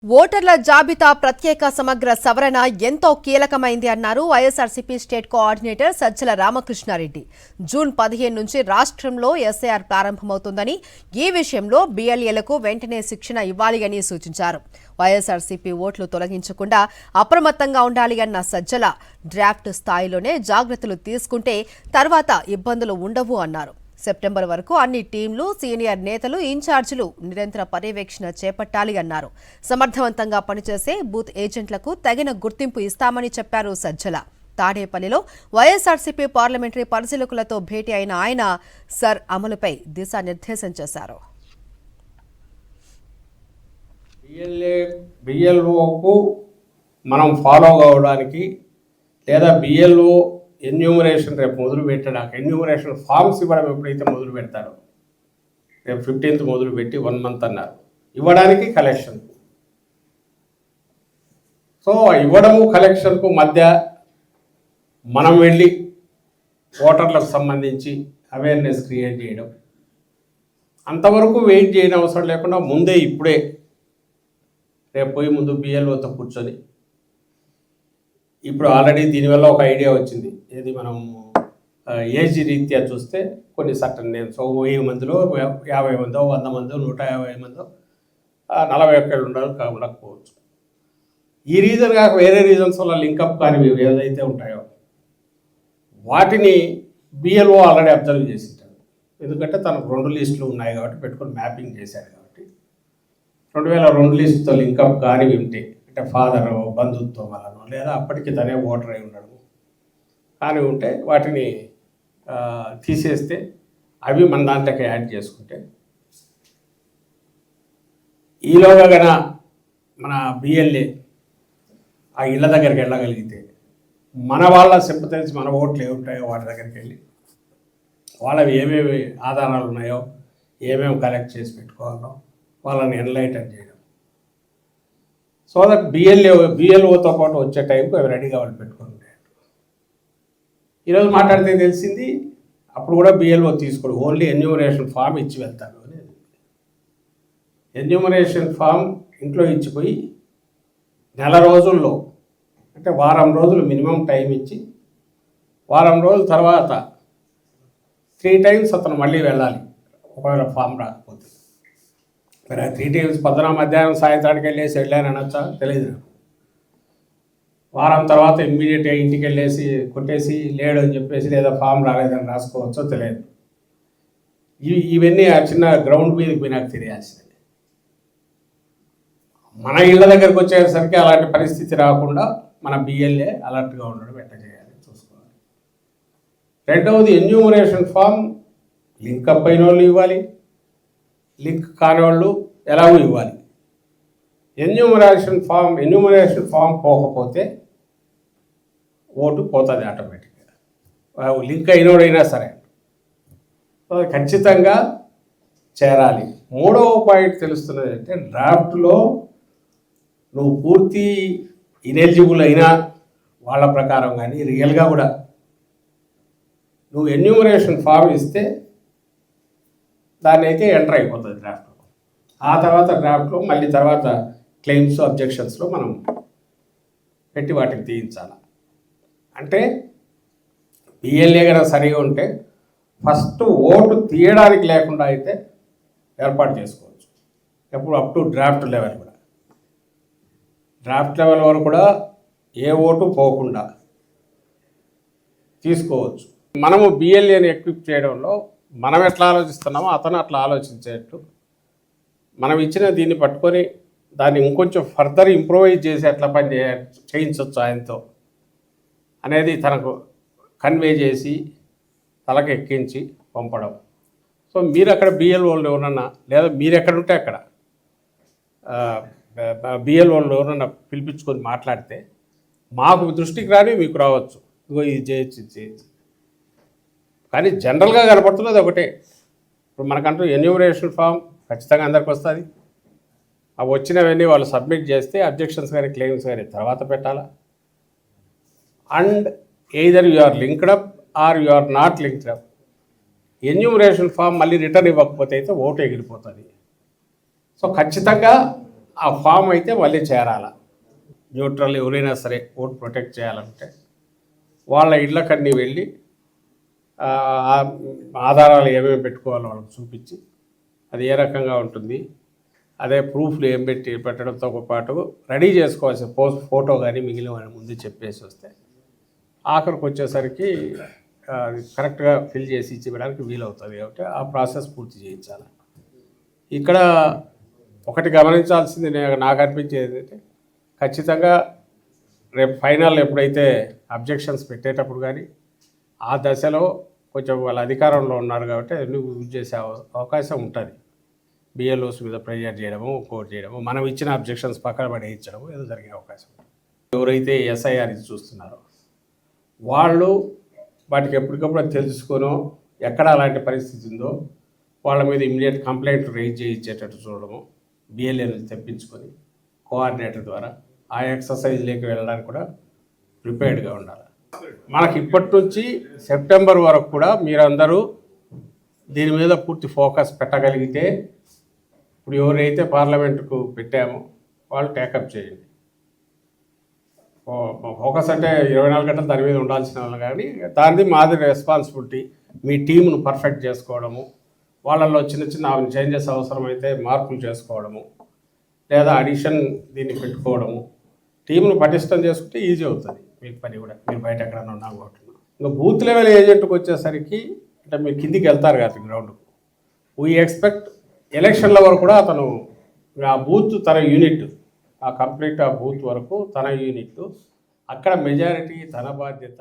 ఓటర్ల జాబితా ప్రత్యేక సమగ్ర సవరణ ఎంతో కీలకమైంది అన్నారు YSRCP state coordinator Sajjala Ramakrishna Reddy. June 15 నుంచి రాష్ట్రంలో ఎస్ఐఆర్ ప్రారంభమవుతుందని, ఈ విషయంలో బీఎల్ఏలకు వెంటనే శిక్షణ ఇవ్వాలి అని సూచించారు. వైఎస్ఆర్సీపీ ఓట్లు తొలగించకుండా అప్రమత్తంగా ఉండాలి అన్న సజ్జల, డ్రాఫ్ట్ స్థాయిలోనే జాగ్రత్తలు తీసుకుంటే తర్వాత ఇబ్బందులు ఉండవు అన్నారు. సెప్టెంబర్ వరకు అన్ని టీంలు, సీనియర్ నేతలు, ఇన్ఛార్జీలు నిరంతర పర్యవేక్షణ చేపట్టాలి అన్నారు. సమర్థవంతంగా పనిచేసే బూత్ ఏజెంట్లకు తగిన గుర్తింపు ఇస్తామని చెప్పారు సజ్జల. తాడేపల్లిలో వైఎస్ఆర్సీపీ పార్లమెంటరీ పరిశీలకులతో భేటీ అయిన ఆయన సర్ అమలుపై దిశానిర్దేశం చేశారు. బిఎల్ఓకు మనం ఫాలో కావడానికి లేదా బిఎల్ఓ ఎన్యూమరేషన్ రేపు మొదలు పెట్టడానికి ఎన్యూమరేషన్ ఫామ్స్ ఇవ్వడం ఎప్పుడైతే మొదలు పెడతారో, రేపు 15th మొదలు పెట్టి 1 month అన్నారు ఇవ్వడానికి కలెక్షన్. సో ఇవ్వడము కలెక్షన్కు మధ్య మనం వెళ్ళి ఓటర్లకు సంబంధించి అవేర్నెస్ క్రియేట్ చేయడం, అంతవరకు వెయిట్ చేయడం అవసరం లేకుండా ముందే ఇప్పుడే రేపు పోయి ముందు బిఎల్ఓతో కూర్చొని, ఇప్పుడు ఆల్రెడీ దీనివల్ల ఒక ఐడియా వచ్చింది. ఏది మనం ఏజ్ రీత్యా చూస్తే కొన్ని సర్టన్ నేమ్స్ 1000 మందిలో 50 మందో 100 మందో 150 మందో 41 ఉండకపోవచ్చు. ఈ రీజన్ కాక వేరే రీజన్స్ వల్ల లింకప్ కానివి ఏదైతే ఉంటాయో వాటిని బిఎల్ఓ ఆల్రెడీ అబ్జర్వ్ చేసింటారు. ఎందుకంటే తనకు 2 లిస్టులు ఉన్నాయి కాబట్టి పెట్టుకొని మ్యాపింగ్ చేశారు కాబట్టి 2002 లిస్టుతో లింకప్ కానివి ఉంటే, అంటే ఫాదర్ బంధుత్వం వలన లేదా అప్పటికి తనే ఓటర్ అయి ఉండడం కానీ ఉంటే వాటిని తీసేస్తే అవి మన దాంట్లోకి యాడ్ చేసుకుంటే, ఈలోగా గన మన బిఎల్ఏ ఆ ఇళ్ళ దగ్గరికి వెళ్ళగలిగితే మన వాళ్ళ సింపతైజ్ మన ఓట్లు ఏముంటాయో వాటి దగ్గరికి వెళ్ళి వాళ్ళవి ఏమేమి ఆధారాలు ఉన్నాయో ఏమేమి కలెక్ట్ చేసి పెట్టుకోవాలో వాళ్ళని ఎన్లైటన్ చేయడం. సో దట్ బిఎల్ఓతో పాటు వచ్చే టైంకు అవి రెడీగా వాళ్ళు పెట్టుకుని ఉంటాయి. ఈరోజు మాట్లాడితే తెలిసింది అప్పుడు కూడా బిఎల్ఓ తీసుకోడు, ఓన్లీ ఎన్యూమరేషన్ ఫామ్ ఇచ్చి వెళ్తారు అనేది. ఎన్యూమరేషన్ ఫామ్ ఇంట్లో ఇచ్చిపోయి 4 రోజుల్లో, అంటే 1 వారం రోజులు మినిమం టైం ఇచ్చి 1 వారం రోజుల తర్వాత 3 times అతను మళ్ళీ వెళ్ళాలి ఒకవేళ ఫామ్ రాకపోతే. మరి 3 times పొద్దున మధ్యాహ్నం సాయంత్రానికి వెళ్ళేసి వెళ్ళాను అనొచ్చా తెలియదు నాకు. 1 వారం తర్వాత ఇమ్మీడియట్గా ఇంటికి వెళ్ళేసి కొట్టేసి లేడు అని చెప్పేసి లేదా ఫామ్ రాలేదని రాసుకోవచ్చో తెలియదు. ఇవన్నీ ఆ చిన్న గ్రౌండ్ మీదకి పోయి నాకు తెలియాల్సింది. మన ఇళ్ళ దగ్గరకు వచ్చేసరికి అలాంటి పరిస్థితి రాకుండా మన బిఎల్ఏ అలర్ట్గా ఉండడం ఎట్లా చేయాలి చూసుకోవాలి. రెండవది ఎన్యూమరేషన్ ఫామ్ లింకప్ అయిన వాళ్ళు ఇవ్వాలి, లింక్ కాని వాళ్ళు ఎలాగో ఇవ్వాలి. ఎన్యూమరేషన్ ఫామ్ పోకపోతే ఓటు పోతుంది ఆటోమేటిక్గా, లింక్ అయినోడైనా సరే. ఖచ్చితంగా చేరాలి. 3వ పాయింట్ తెలుస్తున్నది అంటే, డ్రాఫ్ట్లో నువ్వు పూర్తి ఇనెలిజిబుల్ అయినా వాళ్ళ ప్రకారం కానీ రియల్గా కూడా నువ్వు ఎన్యూమరేషన్ ఫామ్ ఇస్తే దాన్ని అయితే ఎంటర్ అయిపోతుంది డ్రాఫ్ట్లో. ఆ తర్వాత డ్రాఫ్ట్లో మళ్ళీ తర్వాత క్లెయిమ్స్, అబ్జెక్షన్స్లో మనం పెట్టి వాటికి తీయించాలి. అంటే బిఎల్ఏ కనుక సరిగా ఉంటే ఫస్ట్ ఓటు తీయడానికి లేకుండా అయితే ఏర్పాటు చేసుకోవచ్చు. ఎప్పుడు అప్ టు డ్రాఫ్ట్ లెవెల్ కూడా, డ్రాఫ్ట్ లెవెల్ వరకు కూడా ఏ ఓటు పోకుండా తీసుకోవచ్చు. మనము బిఎల్ఏని ఎక్విప్ చేయడంలో మనం ఎట్లా ఆలోచిస్తున్నామో అతను అట్లా ఆలోచించేట్టు మనం ఇచ్చిన దీన్ని పట్టుకొని దాన్ని ఇంకొంచెం ఫర్దర్ ఇంప్రూవైజ్ చేసి ఎట్లా పని చేయించవచ్చు ఆయనతో అనేది తనకు కన్వే చేసి తలకు ఎక్కించి పంపడం. సో మీరు అక్కడ బిఎల్ఓలు ఎవరన్నా లేదా మీరు ఎక్కడుంటే అక్కడ బిఎల్ఓలు ఎవరన్నా పిలిపించుకొని మాట్లాడితే మాకు దృష్టికి రాని మీకు రావచ్చు, ఇగో ఇది చేయొచ్చు ఇది చేయొచ్చు. కానీ జనరల్గా కనపడుతున్నది ఒకటే. ఇప్పుడు మనకంటూ ఎన్యూమరేషన్ ఫామ్ ఖచ్చితంగా అందరికి వస్తుంది. అవి వచ్చినవన్నీ వాళ్ళు సబ్మిట్ చేస్తే అబ్జెక్షన్స్ కానీ క్లెయిమ్స్ కానీ తర్వాత పెట్టాలా. And either you are linked up or you are not linked up. Enumeration form మళ్ళీ రిటర్న్ ఇవ్వకపోతే అయితే ఓటు ఎగిరిపోతుంది. సో ఖచ్చితంగా ఆ ఫామ్ అయితే మళ్ళీ చేరాల. న్యూట్రల్ ఎవరైనా సరే ఓట్ ప్రొటెక్ట్ చేయాలంటే వాళ్ళ ఇళ్ళకన్నీ వెళ్ళి ఆ ఆధారాలు ఏమేమి పెట్టుకోవాలో వాళ్ళకి చూపించి అది ఏ రకంగా ఉంటుంది, అదే ప్రూఫ్లు ఏం పెట్టడంతో పాటు రెడీ చేసుకోవాల్సిన ఫోటో కానీ మిగిలిన ముందు చెప్పేసి వస్తే ఆఖరికి వచ్చేసరికి అది కరెక్ట్గా ఫిల్ చేసి ఇచ్చివ్వడానికి వీలవుతుంది. కాబట్టి ఆ ప్రాసెస్ పూర్తి చేయించాలి. ఇక్కడ ఒకటి గమనించాల్సింది నాకు అనిపించేది ఏంటంటే ఖచ్చితంగా రేపు ఫైనల్ ఎప్పుడైతే అబ్జెక్షన్స్ పెట్టేటప్పుడు కానీ ఆ దశలో కొంచెం వాళ్ళ అధికారంలో ఉన్నారు కాబట్టి నువ్వు యూజ్ చేసే అవకాశం ఉంటుంది. బిఎల్ఓస్ మీద ప్రెజర్ చేయడము, ఇంకోటి చేయడము, మనం ఇచ్చిన అబ్జెక్షన్స్ పక్కన పడేయించడము ఏదో జరిగే అవకాశం ఉంటుంది. ఎవరైతే ఎస్ఐఆర్ ఇది చూస్తున్నారో వాళ్ళు వాటికి ఎప్పటికప్పుడు తెలుసుకొనో ఎక్కడ అలాంటి పరిస్థితి ఉందో వాళ్ళ మీద ఇమ్మీడియట్ కంప్లైంట్ రైజ్ చేయించేటట్టు చూడడము, బిఎల్ఏని తెప్పించుకొని కోఆర్డినేటర్ ద్వారా ఆ ఎక్సర్సైజ్లోకి వెళ్ళడానికి కూడా ప్రిపేర్డ్గా ఉండాలి. మనకి ఇప్పటి నుంచి సెప్టెంబర్ వరకు కూడా మీరందరూ దీని మీద పూర్తి ఫోకస్ పెట్టగలిగితే ఇప్పుడు ఎవరైతే పార్లమెంటుకు పెట్టామో వాళ్ళు టేకప్ చేయండి. ఫోకస్ అంటే 24 గంటలు దాని మీద ఉండాల్సిన వాళ్ళు కానీ దానిది మాది రెస్పాన్సిబిలిటీ. మీ టీంను పర్ఫెక్ట్ చేసుకోవడము, వాళ్ళల్లో చిన్న చిన్న చేంజెస్ అవసరమైతే మార్పులు చేసుకోవడము, లేదా అడిషన్ దీన్ని పెట్టుకోవడము, టీంను పటిష్టం చేసుకుంటే ఈజీ అవుతుంది మీకు పని కూడా. మీరు బయట ఎక్కడన్నా ఉన్నా కోరుతున్నాం. ఇంకా బూత్ లెవెల్ ఏజెంట్కి వచ్చేసరికి అంటే మీరు కిందికి వెళ్తారు కదా గ్రౌండ్కు, వీ ఎక్స్పెక్ట్ ఎలక్షన్ల వరకు కూడా అతను ఆ బూత్ తన యూనిట్ ఆ కంప్లీట్ ఆ బూత్ వరకు తన యూనిట్ అక్కడ మెజారిటీ తన బాధ్యత